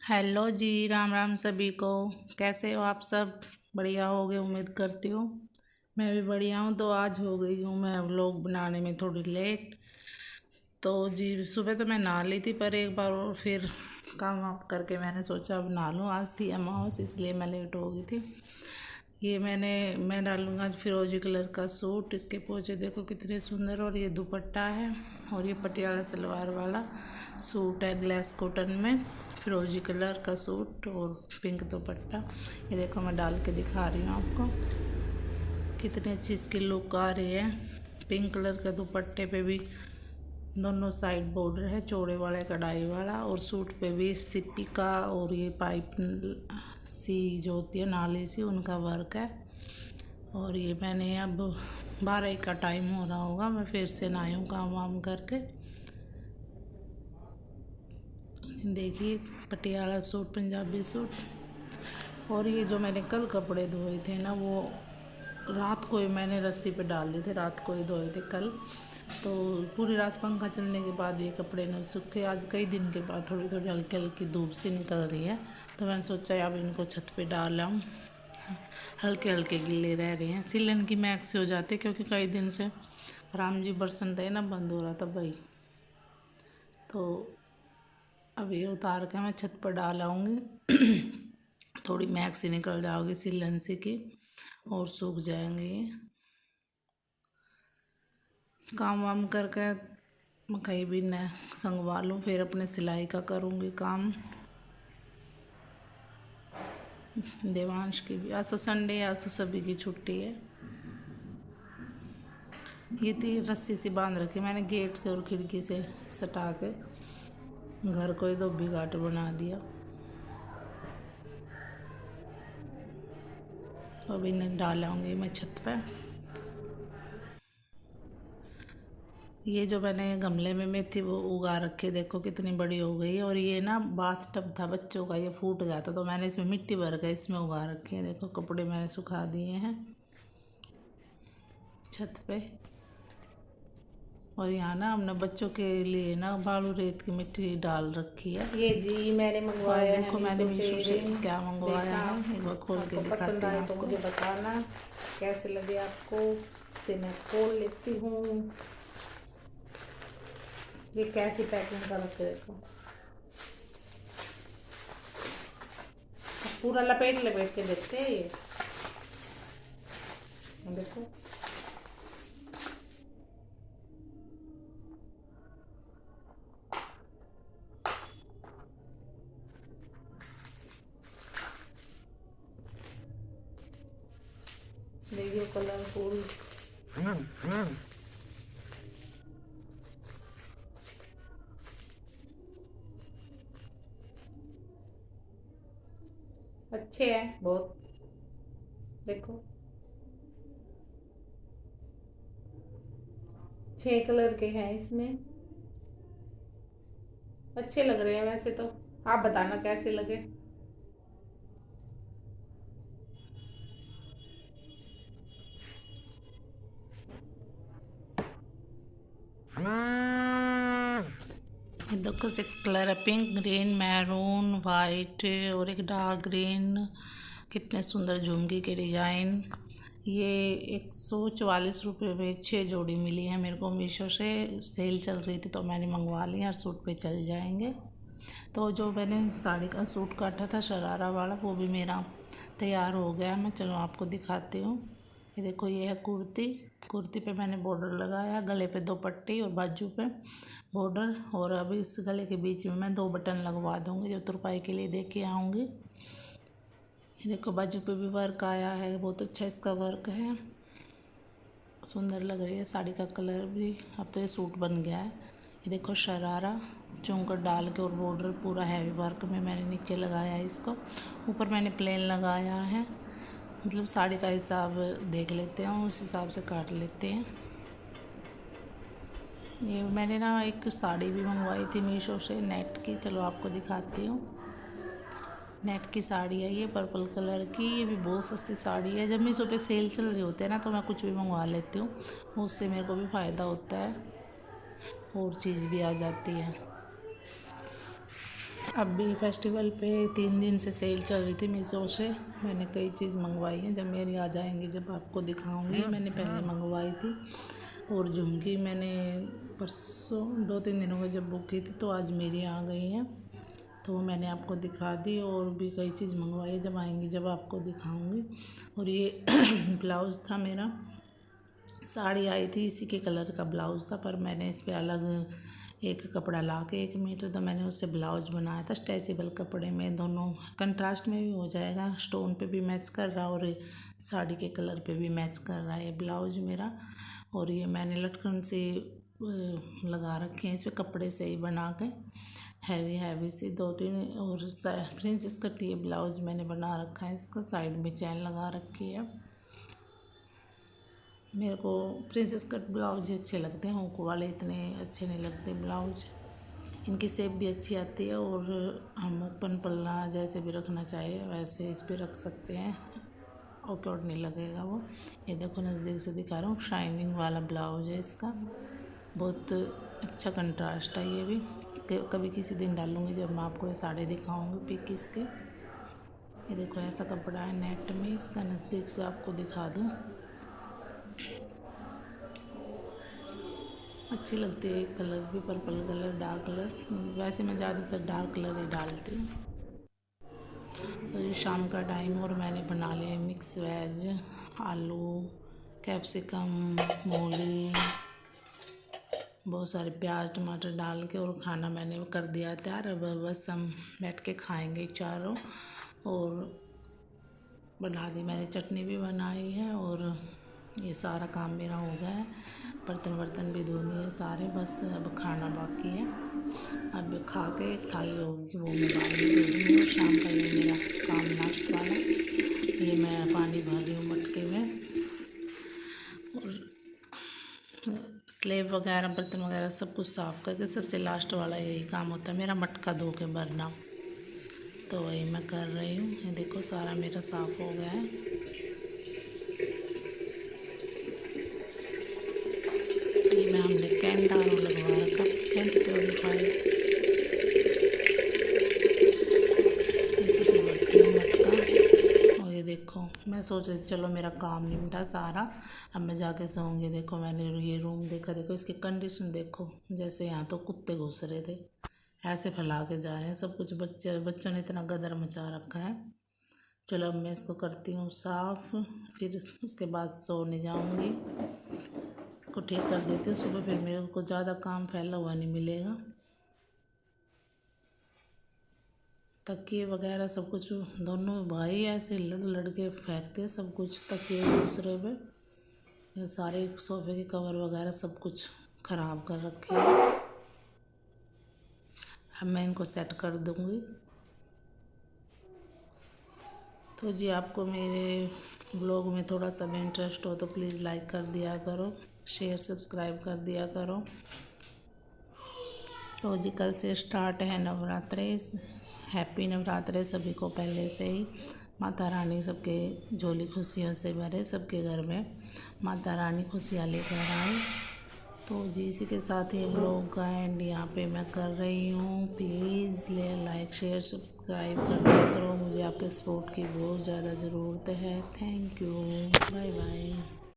Hello जी, राम राम सभी को। कैसे हो आप सब? बढ़िया होगे उम्मीद करती हूँ। मैं भी बढ़िया हूँ। तो आज हो गई हूँ मैं व्लॉग बनाने में थोड़ी लेट। तो जी सुबह तो मैं नहा ली थी, पर एक बार और फिर काम वाम करके मैंने सोचा अब नहा लूँ। आज थी अमावस, इसलिए मैं लेट हो गई थी। ये मैं डालूँगा आज फिरोजी कलर का सूट। इसके पोचे देखो कितने सुंदर, और ये दुपट्टा है, और ये पटियाला सलवार वाला सूट है ग्लेस कॉटन में, फिरोजी कलर का सूट और पिंक दुपट्टा। ये देखो मैं डाल के दिखा रही हूँ आपको, कितनी अच्छी इसकी लुक आ रही है। पिंक कलर के दुपट्टे पे भी दोनों साइड बॉर्डर है, चौड़े वाले कढ़ाई वाला, और सूट पे भी सिप्पी का और ये पाइप सी जो होती है नाली सी, उनका वर्क है। और ये मैंने अब 12 का टाइम हो रहा होगा, मैं फिर से नहाई हूँ काम वाम करके। देखिए पटियाला सूट, पंजाबी सूट। और ये जो मैंने कल कपड़े धोए थे ना, वो रात को ही मैंने रस्सी पे डाल दिए थे, रात को ही धोए थे कल। तो पूरी रात पंखा चलने के बाद ये कपड़े नहीं सूखे। आज कई दिन के बाद थोड़ी थोड़ी हल्की हल्की धूप सी निकल रही है, तो मैंने सोचा अब इनको छत पे डाल आऊँ। हल्के हल्के गिले रह रहे हैं, सिलन की मैक्स हो जाते, क्योंकि कई दिन से राम जी बरसन थे ना, बंद हो रहा था भाई। तो अब ये उतार के मैं छत पर डाल आऊँगी। थोड़ी मैक्स ही निकल जाओगी सिलन से की, और सूख जाएंगे ये। काम वाम करके मकई भी न संगवा लूँ, फिर अपने सिलाई का करूँगी काम। देवांश की भी आज तो संडे है, आज तो सभी की छुट्टी है। ये थी रस्सी से बांध रखी मैंने गेट से और खिड़की से सटा के, घर को ही धोबी घाट बना दिया। तो अभी इन्हें डालाऊंगी मैं छत पे। ये जो मैंने गमले में मेथी वो उगा रखे, देखो कितनी बड़ी हो गई। और ये ना बाथ टब था बच्चों का, ये फूट गया था, तो मैंने इसमें मिट्टी भर के इसमें उगा रखे हैं। देखो कपड़े मैंने सुखा दिए हैं छत पे। और यहाँ ना हमने बच्चों के लिए ना बालू रेत की मिट्टी डाल रखी है। ये जी मैंने तो आज मंगवाया है देखो मैंने मीशो मीशो से रिंग। क्या मंगवाया देखना है, एक बार खोल के आपको पसंद दिखाती हूँ आए तो आपको। मुझे बताना कैसे लगे आपको। इसे मैं खोल लेती हूँ। ये कैसी पैकिंग कर रखे देखो, पूरा लपेट लपेट के देखते हैं ये देखो। देखिए कलरफुल। अच्छे हैं बहुत, देखो 6 कलर के हैं इसमें। अच्छे लग रहे हैं वैसे तो, आप बताना कैसे लगे। ये देखो 6 कलर है, पिंक, ग्रीन, मैरून, वाइट और एक डार्क ग्रीन। कितने सुंदर झुमकी के डिज़ाइन। ये 144 रुपये में 6 जोड़ी मिली है मेरे को मीशो से। सेल चल रही थी तो मैंने मंगवा ली, हर सूट पे चल जाएंगे। तो जो मैंने साड़ी का सूट काटा था शरारा वाला, वो भी मेरा तैयार हो गया। मैं चलो आपको दिखाती हूँ। ये देखो ये है कुर्ती। कुर्ती पे मैंने बॉर्डर लगाया, गले पे 2 पट्टी और बाजू पे बॉर्डर। और अभी इस गले के बीच में मैं 2 बटन लगवा दूँगी, जो तुरपाई के लिए दे के आऊँगी। ये देखो बाजू पे भी वर्क आया है, बहुत अच्छा इसका वर्क है, सुंदर लग रही है साड़ी का कलर भी। अब तो ये सूट बन गया है। ये देखो शरारा चुंकर डाल के और बॉर्डर पूरा हैवी वर्क में मैंने नीचे लगाया है इसको। ऊपर मैंने प्लेन लगाया है, मतलब साड़ी का हिसाब देख लेते हैं, उस हिसाब से काट लेते हैं। ये मैंने ना एक साड़ी भी मंगवाई थी मीशो से नेट की, चलो आपको दिखाती हूँ। नेट की साड़ी है ये, पर्पल कलर की। ये भी बहुत सस्ती साड़ी है। जब मीशो पे सेल चल रही होती है ना, तो मैं कुछ भी मंगवा लेती हूँ, उससे मेरे को भी फ़ायदा होता है और चीज़ भी आ जाती है। अब भी फेस्टिवल पे 3 दिन से सेल चल रही थी मीशो से। मैंने कई चीज़ मंगवाई हैं, जब मेरी आ जाएंगी जब आपको दिखाऊंगी। मैंने पहले मंगवाई थी और झुमकी मैंने परसों 2-3 दिनों में जब बुक की थी तो आज मेरी आ गई हैं, तो वो मैंने आपको दिखा दी। और भी कई चीज़ मंगवाई है, जब आएंगी जब आपको दिखाऊंगी। और ये ब्लाउज़ था मेरा, साड़ी आई थी इसी के कलर का ब्लाउज़ था, पर मैंने इस पर अलग एक कपड़ा ला के 1 मीटर तो मैंने उससे ब्लाउज बनाया था स्ट्रेचेबल कपड़े में। दोनों कंट्रास्ट में भी हो जाएगा, स्टोन पे भी मैच कर रहा और साड़ी के कलर पे भी मैच कर रहा है ये ब्लाउज मेरा। और ये मैंने लटकन से लगा रखे हैं, इस पर कपड़े से ही बना के हैवी सी 2-3 और प्रिंसेस कट ये ब्लाउज मैंने बना रखा है। इसका साइड में चैन लगा रखी है। मेरे को प्रिंसेस कट ब्लाउज अच्छे लगते हैं, हुक वाले इतने अच्छे नहीं लगते ब्लाउज। इनकी शेप भी अच्छी आती है और हम ओपन पल्ला जैसे भी रखना चाहिए वैसे इस पे रख सकते हैं, ऑकवर्ड नहीं लगेगा वो। ये देखो नज़दीक से दिखा रहा हूँ, शाइनिंग वाला ब्लाउज है इसका, बहुत अच्छा कंट्रास्ट है। ये भी कभी किसी दिन डालूँगी जब मैं आपको ये साड़ी दिखाऊँगी पिक इसके। ये देखो ऐसा कपड़ा है नेट में, इसका नज़दीक से आपको दिखा दूँ। अच्छी लगती है कलर भी, पर्पल कलर, डार्क कलर। वैसे मैं ज़्यादातर डार्क कलर ही डालती हूँ। तो ये शाम का टाइम और मैंने बना लिया मिक्स वेज, आलू, कैप्सिकम, मूली, बहुत सारे प्याज टमाटर डाल के और खाना मैंने कर दिया तैयार। अब बस हम बैठ के खाएंगे चारों। और बना दी मैंने, चटनी भी बनाई है और ये सारा काम मेरा हो गया है। बर्तन भी धो दिए सारे, बस अब खाना बाकी है। अब खा के एक थाली होगी वो मैं बाद में दे दूँगी। शाम का ये मेरा काम लास्ट वाला, ये मैं पानी भर रही हूँ मटके में। और स्लेब वगैरह बर्तन वगैरह सब कुछ साफ़ करके सबसे लास्ट वाला यही काम होता है मेरा, मटका धो के भरना। तो वही मैं कर रही हूँ। ये देखो सारा मेरा साफ़ हो गया है। में हमने कैंट आरो लगवा रखा, कैंट प्योरीफायर इसी से भरती हूँ मटका। और ये देखो मैं सोच रही थी चलो मेरा काम निपटा सारा, अब मैं जाके सोऊंगी। देखो मैंने ये रूम देखा, देखो इसकी कंडीशन देखो, जैसे यहाँ तो कुत्ते घुस रहे थे, ऐसे फैला के जा रहे हैं सब कुछ। बच्चों ने इतना गदर मचा रखा है। चलो अब मैं इसको करती हूँ साफ़, फिर उसके बाद सोने जाऊँगी। इसको ठीक कर देती हूँ, सुबह फिर मेरे को ज़्यादा काम फैला हुआ नहीं मिलेगा। तकिए वगैरह सब कुछ दोनों भाई ऐसे लड़ के फेंकते हैं सब कुछ तकिए दूसरे पे। ये सारे सोफे के कवर वगैरह सब कुछ ख़राब कर रखे हैं। अब मैं इनको सेट कर दूँगी। तो जी आपको मेरे ब्लॉग में थोड़ा सा भी इंटरेस्ट हो तो प्लीज़ लाइक कर दिया करो, शेयर सब्सक्राइब कर दिया करो। तो जी कल से स्टार्ट है नवरात्रे, हैप्पी नवरात्रे सभी को पहले से ही। माता रानी सबके झोली खुशियों से भरे, सबके घर में माता रानी खुशियाँ लेकर आए। तो जी इसी के साथ ये ब्लॉग का एंड यहाँ पे मैं कर रही हूँ। प्लीज़ लाइक शेयर सब्सक्राइब कर दिया करो, मुझे आपके सपोर्ट की बहुत ज़्यादा ज़रूरत है। Thank you, bye bye.